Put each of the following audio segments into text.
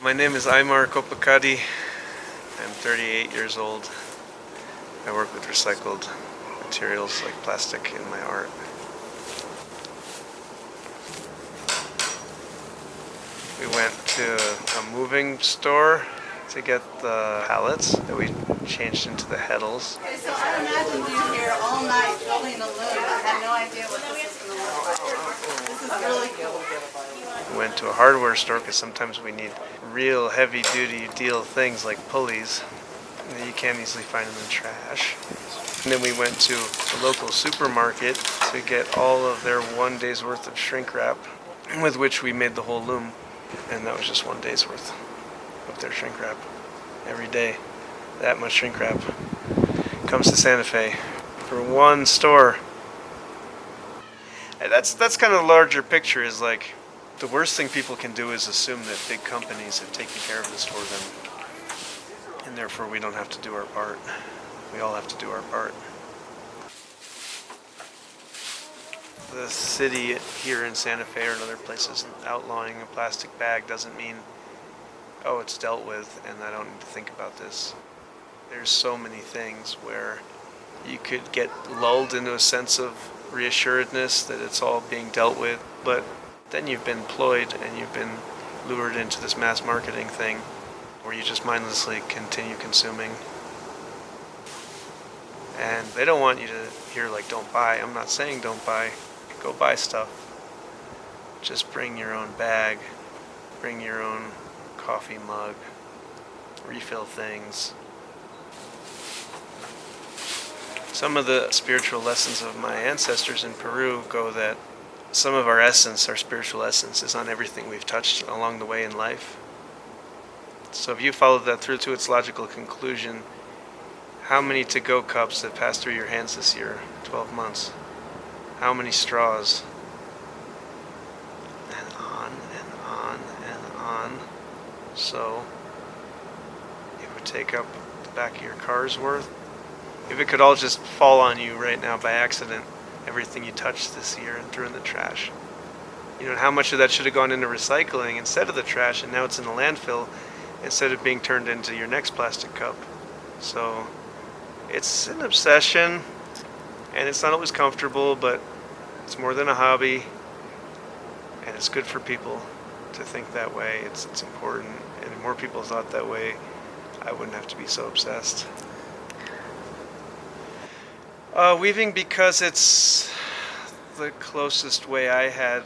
My name is Aymar Ccopacatty. I'm 38 years old. I work with recycled materials like plastic in my art. We went to a moving store to get the pallets that we changed into the heddles. Okay, so I imagined you here all night building a loom. I had no idea what this is going to look like. This is really cool. We went to a hardware store because sometimes we need real heavy-duty deal things like pulleys that you can't easily find in the trash. And then we went to a local supermarket to get all of their 1 day's worth of shrink wrap, with which we made the whole loom. And that was just 1 day's worth of their shrink wrap. Every day, that much shrink wrap comes to Santa Fe for one store. And that's kind of the larger picture, is like, the worst thing people can do is assume that big companies have taken care of this for them, and therefore we don't have to do our part. We all have to do our part. The city here in Santa Fe or in other places outlawing a plastic bag doesn't mean, oh, it's dealt with and I don't need to think about this. There's so many things where you could get lulled into a sense of reassuredness that it's all being dealt with, but then you've been ployed and you've been lured into this mass marketing thing where you just mindlessly continue consuming. And they don't want you to hear like, don't buy. I'm not saying don't buy. Go buy stuff. Just bring your own bag. Bring your own coffee mug. Refill things. Some of the spiritual lessons of my ancestors in Peru go that some of our essence, our spiritual essence, is on everything we've touched along the way in life. So if you follow that through to its logical conclusion, how many to-go cups have passed through your hands this year, 12 months? How many straws? And on and on and on. So it would take up the back of your car's worth. If it could all just fall on you right now by accident, everything you touched this year and threw in the trash. You know, how much of that should have gone into recycling instead of the trash, and now it's in the landfill instead of being turned into your next plastic cup. So it's an obsession, and it's not always comfortable, but it's more than a hobby, and it's good for people to think that way. It's important, and if more people thought that way, I wouldn't have to be so obsessed. Weaving because it's the closest way I had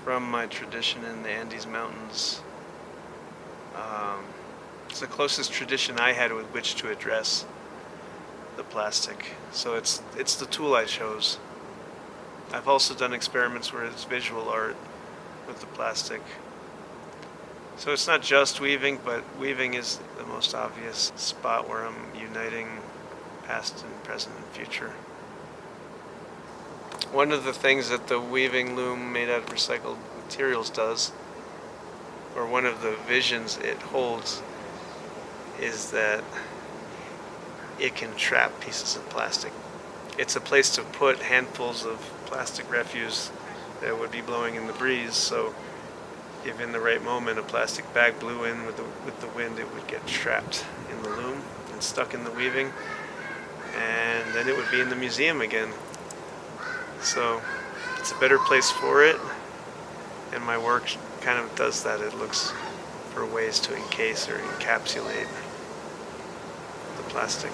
from my tradition in the Andes Mountains. It's the closest tradition I had with which to address the plastic. So it's the tool I chose. I've also done experiments where it's visual art with the plastic. So it's not just weaving, but weaving is the most obvious spot where I'm uniting past and present and future. One of the things that the weaving loom made out of recycled materials does, or one of the visions it holds, is that it can trap pieces of plastic. It's a place to put handfuls of plastic refuse that would be blowing in the breeze, so if in the right moment a plastic bag blew in with the wind, it would get trapped in the loom and stuck in the weaving, and then it would be in the museum again. So it's a better place for it, and my work kind of does that. It looks for ways to encase or encapsulate the plastic.